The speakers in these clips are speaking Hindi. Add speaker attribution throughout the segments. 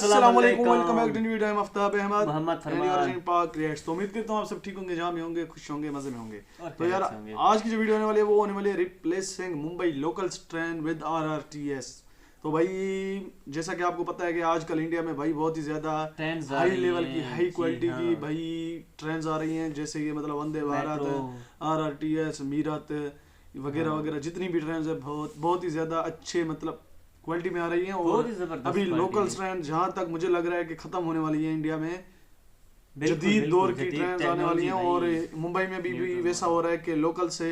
Speaker 1: अस्सलाम वालेकुम, welcome back to new video. मैं Aftab Ahmad,
Speaker 2: Mohammad
Speaker 1: and you are watching Pak creates. तो उम्मीद करता हूँ आप सब ठीक होंगे, जहाँ भी होंगे, खुश होंगे, मजे में होंगे। तो यार आज की जो वीडियो होने वाली है वो होने वाली है replacing Mumbai locals train with RRTS. तो भाई जैसा कि आपको पता है कि आजकल इंडिया में भाई बहुत ही ज्यादा हाई लेवल की, हाई क्वालिटी की भाई ट्रेन्स आ रही हैं, जैसे कि मतलब वंदे भारत, आरआरटीएस, मीरत वगैरह वगैरह, जितनी भी ट्रेन है बहुत ही ज्यादा अच्छे मतलब क्वालिटी में आ रही हैं। और अभी लोकल ट्रेन जहाँ तक मुझे लग रहा है कि खत्म होने वाली है इंडिया में, जदीद दौर की ट्रेन आने वाली हैं। और मुंबई में भी वैसा हो रहा है कि लोकल से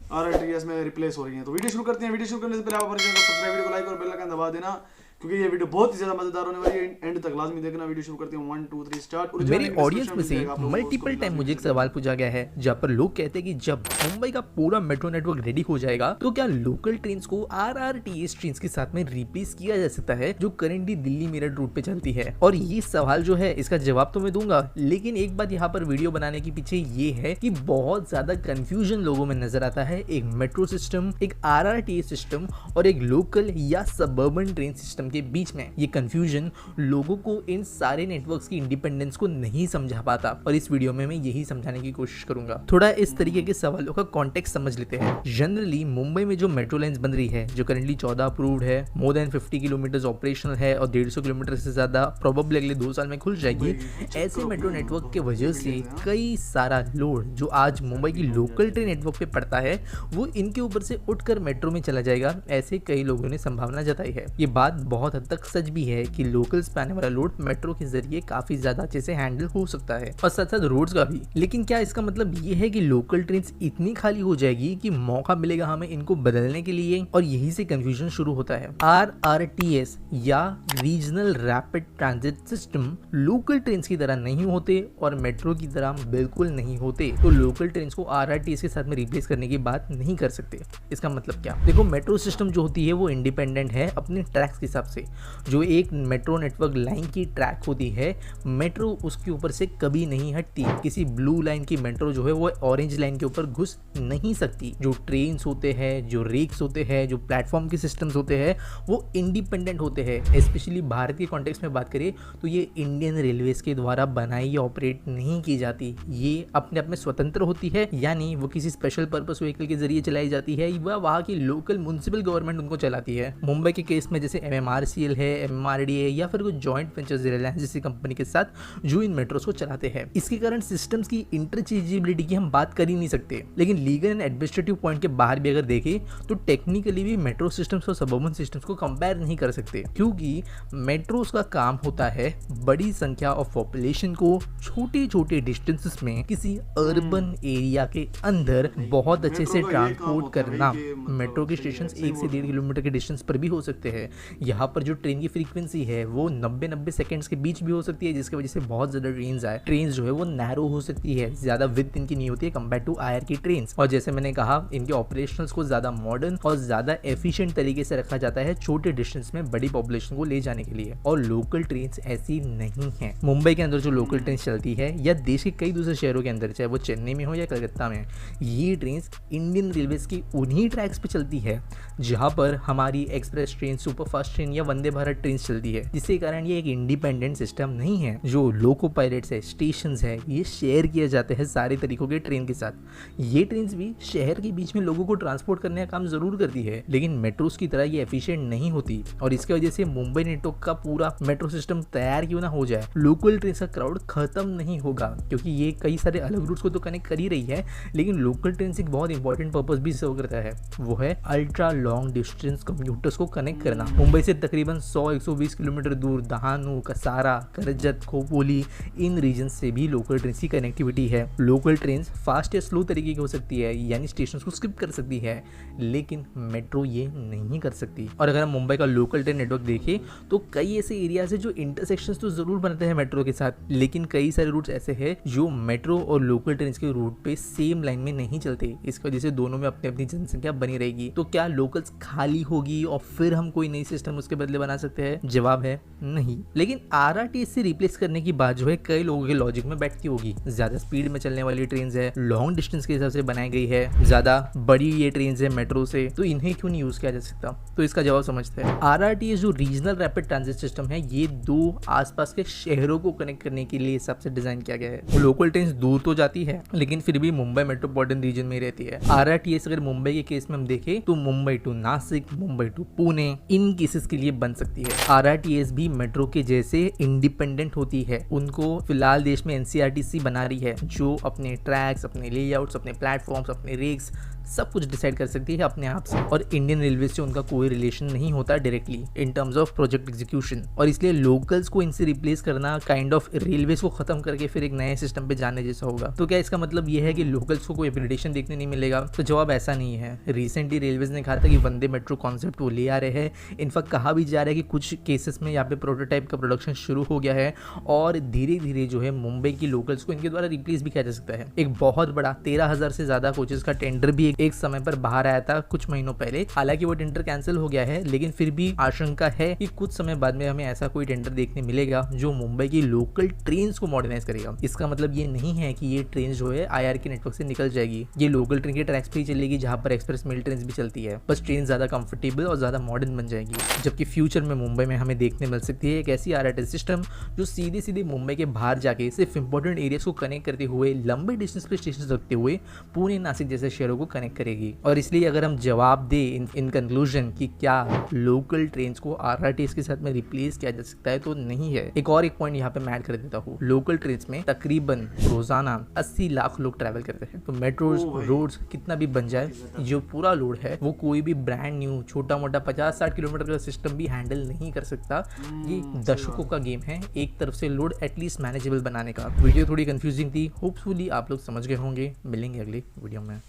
Speaker 1: आरआरटीएस में रिप्लेस हो रही हैं। तो वीडियो शुरू करते हैं। वीडियो शुरू करने से पहले आप हमारे चैनल को सब्सक्राइब, वीडियो को लाइक और बेल आइकन दबा देना, क्योंकि ये वीडियो बहुत ही ज्यादा मजेदार होने वाली है। एंड तक लाजमी देखना। वीडियो शुरू करते हैं, 1 2 3 स्टार्ट।
Speaker 3: मेरी ऑडियंस में से मल्टीपल टाइम मुझे एक सवाल पूछा गया है, जहाँ पर लोग कहते हैं कि जब मुंबई का पूरा मेट्रो नेटवर्क रेडी हो जाएगा तो क्या लोकल ट्रेन्स को आरआरटीएस ट्रेन्स के साथ में रिप्लेस किया जा सकता है, जो करंटली दिल्ली मेरठ रूट पे चलती है। और ये सवाल जो है इसका जवाब तो मैं दूंगा, लेकिन एक बात यहाँ पर वीडियो बनाने के पीछे ये है कि बहुत ज्यादा कंफ्यूजन लोगों में नजर आता है एक मेट्रो सिस्टम, एक आरआरटीएस सिस्टम और एक लोकल या सबअर्बन ट्रेन सिस्टम के बीच में। ये कंफ्यूजन लोगों को इन सारे नेटवर्क्स की इंडिपेंडेंस को नहीं समझा पाता, और इस वीडियो में मैं यही समझाने की कोशिश करूंगा। थोड़ा इस तरीके के सवालों का कॉन्टेक्स्ट समझ लेते हैं। जनरली मुंबई में जो मेट्रो लाइंस बन रही है, जो करंटली 14 अप्रूव्ड है, मोर देन 50 किलोमीटर ऑपरेशनल है और 150 किलोमीटर से ज्यादा प्रोबेबली अगले 2 साल में खुल जाएगी। ऐसे मेट्रो नेटवर्क के वजह से कई सारा लोड जो आज मुंबई की लोकल ट्रेन नेटवर्क पे पड़ता है वो इनके ऊपर से उठकर मेट्रो में चला जाएगा, ऐसे कई लोगों ने संभावना जताई है। ये बात बहुत हद तक सच भी है कि लोकल्स पे आने वाला लोड मेट्रो के जरिए काफी ज्यादा अच्छे से हैंडल हो सकता है, और साथ साथ रोड्स का भी। लेकिन क्या इसका मतलब ये है कि लोकल ट्रेन्स इतनी खाली हो जाएगी कि मौका मिलेगा हमें इनको बदलने के लिए? और यही से कंफ्यूजन शुरू होता है। आरआरटीएस या regional rapid transit system local trains की तरह नहीं होते और मेट्रो की तरह बिल्कुल नहीं होते, तो लोकल ट्रेन्स को आरआरटीएस के साथ में रिप्लेस करने की बात नहीं कर सकते। इसका मतलब क्या? देखो, मेट्रो सिस्टम जो होती है वो इंडिपेंडेंट है अपने ट्रैक्स के हिसाब से। जो एक मेट्रो नेटवर्क लाइन की ट्रैक होती है, मेट्रो उसके ऊपर से कभी नहीं हटती। किसी ब्लू लाइन की मेट्रो जो है वो ऑरेंज लाइन के ऊपर घुस नहीं सकती। जो ट्रेन्स होते हैं, जो रेक्स होते हैं, जो प्लेटफॉर्म के सिस्टम्स होते हैं, वो इंडिपेंडेंट होते हैं। स्पेशली भारत के कॉन्टेक्स्ट में बात करें तो ये इंडियन रेलवेज के द्वारा बनाई या ऑपरेट नहीं की जाती। ये अपने आप में स्वतंत्र होती है, यानी वो किसी स्पेशल पर्पस व्हीकल के जरिए चलाई जाती है, वह वहाँ की लोकल म्युनिसिपल गवर्नमेंट उनको चलाती है। मुंबई के केस में जैसे एमएमआरसीएल है, एमआरडीए या फिर कोई जॉइंट वेंचर्स रिलायंस जैसी कंपनी के साथ जो इन मेट्रोस को चलाते हैं। इसके कारण सिस्टम्स की इंटरचेंजेबिलिटी की हम बात कर ही नहीं सकते। लेकिन लीगल एंड एडमिनिस्ट्रेटिव पॉइंट के बाहर भी अगर देखें तो टेक्निकली भी मेट्रो सिस्टम्स और सबअर्बन सिस्टम्स को कंपेयर नहीं कर सकते, क्योंकि मेट्रोस का काम होता है बड़ी संख्या ऑफ पॉपुलेशन को छोटे छोटे डिस्टेंसेस में किसी अर्बन एरिया के अंदर बहुत अच्छे से ट्रांसपोर्ट करना। मेट्रो के स्टेशन 1 से 1.5 किलोमीटर के डिस्टेंस पर भी हो सकते हैं। यहाँ पर जो ट्रेन की फ्रीक्वेंसी है वो 90 सेकंड्स के बीच भी हो सकती है, जिसकी वजह से बहुत ज्यादा ट्रेन जो है वो नैरो हो सकती है, ज्यादा विड्थ इनकी नहीं होती है कंपेयर टू आयर की ट्रेन। और जैसे मैंने कहा, इनके ऑपरेशंस को ज्यादा मॉडर्न और ज्यादा एफिशिएंट तरीके से रखा जाता है छोटे डिस्टेंस में बड़ी पॉपुलेशन को ले जाने के लिए। और लोकल ट्रेन ऐसी नहीं है। मुंबई के अंदर जो लोकल ट्रेन चलती है या देश के कई दूसरे शहरों के अंदर, चाहे वो चेन्नई में हो या कलकत्ता में, ये ट्रेन इंडियन रेलवेज की उन्हीं ट्रैक्स पे चलती है जहां पर हमारी एक्सप्रेस ट्रेन, सुपरफास्ट ट्रेन या वंदे भारत ट्रेन चलती है। जिसके कारण ये एक इंडिपेंडेंट सिस्टम नहीं है। जो लोको पायलट्स है, स्टेशंस है, ये शेयर किए जाते हैं सारे तरीकों के ट्रेन के साथ। ये ट्रेन भी शहर के बीच में लोगों को ट्रांसपोर्ट करने का काम जरूर करती है, लेकिन मेट्रोस की तरह ये एफिशिएंट नहीं होती। और इसकी वजह से मुंबई नेटवर्क का पूरा मेट्रो सिस्टम तैयार क्यों ना हो जाए, लोकल ट्रेन का क्राउड खत्म नहीं होगा, क्योंकि ये कई सारे अलग रूट्स को तो कनेक्ट कर ही रही है, लेकिन लोकल ट्रेन एक बहुत इंपॉर्टेंट पर्पस भी सर्व करता है, वो है अल्ट्रा लॉन्ग डिस्टेंस कम्यूटर्स को कनेक्ट करना। मुंबई से तकरीबन 100-120 किलोमीटर दूर दहानू, कसारा, करजत, खोपोली, इन रीजन से भी लोकल ट्रेन की कनेक्टिविटी है। लोकल ट्रेन फास्ट या स्लो तरीके की हो सकती है, यानी स्टेशन को स्किप कर सकती है, लेकिन मेट्रो ये नहीं कर सकती। और अगर हम मुंबई का लोकल ट्रेन नेटवर्क देखें तो कई ऐसे एरियाज है जो इंटरसेक्शंस तो जरूर बनते हैं मेट्रो के साथ, लेकिन कई सारे रूट्स ऐसे हैं जो मेट्रो और लोकल ट्रेन के रूट पे सेम लाइन में नहीं चलते। इसकी वजह से दोनों में अपनी अपनी जनसंख्या बनी रहेगी। तो क्या लोकल्स खाली होगी और फिर हम कोई नई सिस्टम उसके बदले बना सकते हैं? जवाब है नहीं, लेकिन आरआरटीएस से रिप्लेस करने की बात जो है कई लोगों के लॉजिक में बैठती होगी। ज्यादा स्पीड में चलने वाली ट्रेन है, लॉन्ग डिस्टेंस के हिसाब से बनाई गई है, ज्यादा बड़ी ये ट्रेन है मेट्रो से, तो इन्हें क्यों नहीं यूज किया जा सकता? तो इसका जवाब समझते हैं। आरआरटीएस जो रीजनल रैपिड ट्रांजिट सिस्टम है, ये दो आसपास के शहरों को कनेक्ट करने के लिए हिसाब से डिजाइन किया गया है। लोकल ट्रेन दूर तो जाती है लेकिन फिर भी मुंबई मेट्रोपॉलिटन रीजन में रहती है। आरआरटीएस अगर मुंबई के केस में हम देखें तो मुंबई टू नासिक, मुंबई टू पुणे, इन केसेस के लिए बन सकती है। आरआरटीएस भी मेट्रो के जैसे इंडिपेंडेंट होती है। उनको फिलहाल देश में एनसीआरटीसी बना रही है जो अपने ट्रैक्स, अपने लेआउट्स, अपने प्लेटफॉर्म्स, अपने रेक्स सब कुछ डिसाइड कर सकती है अपने आप से, और इंडियन रेलवे से उनका कोई रिलेशन नहीं होता directly in terms of project execution. और इसलिए लोकल्स को इनसे रिप्लेस करना काइंड ऑफ रेलवेज को खत्म करके फिर एक नए सिस्टम पे जाने जैसा होगा। तो क्या इसका मतलब ये है कि लोकल्स को कोई अपग्रेडेशन देखने नहीं मिलेगा? तो जवाब ऐसा नहीं है। रिसेंटली रेलवेज ने कहा था कि वंदे मेट्रो कॉन्सेप्ट वो ले आ रहे हैं। इनफैक्ट कहा भी जा रहा है कि कुछ केसेस में यहाँ पे प्रोटोटाइप का प्रोडक्शन शुरू हो गया है और धीरे धीरे जो है मुंबई की लोकल्स को इनके द्वारा रिप्लेस भी किया जा सकता है। एक बहुत बड़ा 13,000 से ज्यादा कोचेस का टेंडर भी एक समय पर बाहर आया था कुछ महीनों पहले। हालांकि वो टेंडर कैंसिल हो गया है, लेकिन फिर भी आशंका है कि कुछ समय बाद में हमें ऐसा कोई टेंडर देखने मिलेगा जो मुंबई की लोकल ट्रेन्स को मॉडर्नाइज करेगा। इसका मतलब ये नहीं है कि ये ट्रेन जो है आईआर के नेटवर्क से निकल जाएगी। ये लोकल ट्रेन के ट्रैक्स पे ही चलेगी जहां पर एक्सप्रेस मेल ट्रेन भी चलती है। बस ट्रेन ज्यादा कंफर्टेबल और ज्यादा मॉडर्न बन जाएगी। जबकि फ्यूचर में मुंबई में हमें देखने मिल सकती है एक ऐसी आरआरटीएस सिस्टम जो सीधे सीधे मुंबई के बाहर जाके सिर्फ इंपॉर्टेंट एरियाज को कनेक्ट करते हुए लंबे डिस्टेंस पे स्टेशन रखते हुए पुणे, नासिक जैसे शहरों को कनेक्ट करेगी। और इसलिए अगर हम जवाब दे इन कंक्लूजन कि क्या लोकल ट्रेन्स को आरआरटीएस के साथ में रिप्लेस किया जा सकता है, तो नहीं है। एक पॉइंट यहाँ पे मैं ऐड कर देता हूँ। लोकल ट्रेन्स में तकरीबन रोजाना 80 लाख लोग ट्रैवल करते हैं। तो मेट्रोज, रोड्स कितना भी बन जाए, जो पूरा लोड है वो कोई भी ब्रांड न्यू छोटा मोटा 50-60 किलोमीटर का सिस्टम भी हैंडल नहीं कर सकता। ये दशकों का गेम है एक तरफ से लोड एटलीस्ट मैनेजेबल बनाने का। वीडियो थोड़ी कंफ्यूजिंग थी, होपफुली आप लोग समझ गए होंगे। मिलेंगे अगली वीडियो में।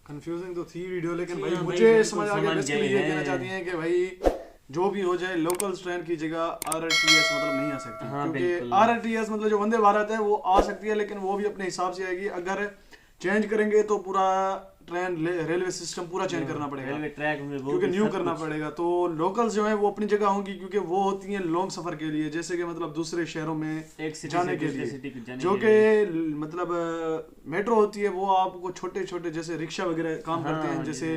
Speaker 1: कंफ्यूजिंग तो थी वीडियो, लेकिन भाई मुझे समझ आ गया। बेसिकली ये कहना चाहती हैं कि भाई जो भी हो जाए लोकल ट्रेन की जगह आरआरटीएस मतलब नहीं आ सकती। क्योंकि आरआरटीएस मतलब जो वंदे भारत है वो आ सकती है, लेकिन वो भी अपने हिसाब से आएगी। अगर चेंज करेंगे तो पूरा ट्रेन रेलवे सिस्टम पूरा चेंज करना पड़ेगा, रेलवे ट्रैक में क्योंकि न्यू करना पड़ेगा। तो लोकल्स जो है वो अपनी जगह होंगी, क्योंकि वो होती हैं लॉन्ग सफर के लिए, जैसे कि मतलब दूसरे शहरों में जाने के लिए। जो कि मतलब मेट्रो होती है वो आपको छोटे छोटे जैसे रिक्शा वगैरह काम करते हैं, जैसे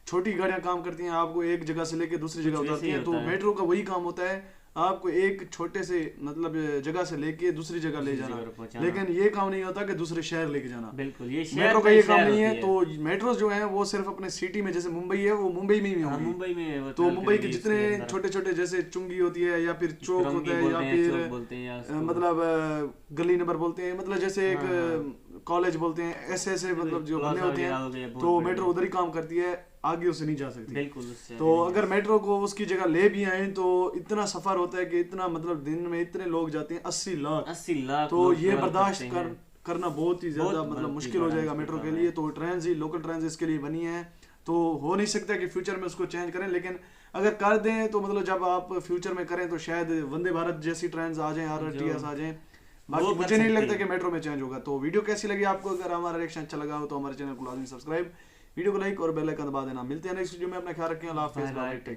Speaker 1: छोटी गाड़ियां काम करती हैं, आपको एक जगह से लेके दूसरी जगह उतारती हैं। तो मेट्रो का वही काम होता है, आपको एक छोटे से मतलब जगह से लेके दूसरी जगह ले जाना, लेकिन ये काम नहीं होता कि दूसरे शहर लेके जाना। बिल्कुल, ये मेट्रो का ये काम नहीं है। तो मेट्रो जो है वो सिर्फ अपने सिटी में, जैसे मुंबई है वो मुंबई में ही होगी। मुंबई में तो मुंबई के जितने छोटे छोटे जैसे चुंगी होती है या फिर चौक होता है या फिर मतलब गली नंबर बोलते हैं, मतलब जैसे एक कॉलेज बोलते हैं, ऐसे मतलब जो बने होते हैं, तो मेट्रो उधर ही काम करती है, आगे उससे नहीं जा सकती। बिल्कुल। तो अगर मेट्रो को उसकी जगह ले भी आए तो इतना सफर होता है कि इतना मतलब दिन में इतने लोग जाते हैं 80 लाख। तो ये बर्दाश्त करना बहुत ही ज्यादा मतलब मुश्किल हो जाएगा मेट्रो के लिए। तो ट्रेन ही लोकल ट्रेन इसके लिए बनी है, तो हो नहीं सकता कि फ्यूचर में उसको चेंज करें। लेकिन अगर कर दें तो मतलब जब आप फ्यूचर में करें तो शायद वंदे भारत जैसी ट्रेन आ जाए, आरआरटीएस आ जाए। बाकी मुझे नहीं लगता कि मेट्रो में चेंज होगा। तो वीडियो कैसी लगी आपको? अगर हमारा रिएक्शन अच्छा लगा हो तो हमारे चैनल को लाजमी सब्सक्राइब, वीडियो को लाइक और बेल आइकन दबा देना। मिलते हैं नेक्स्ट वीडियो में। अपना ख्याल रखें। अल्लाह हाफिज़, टेक केयर।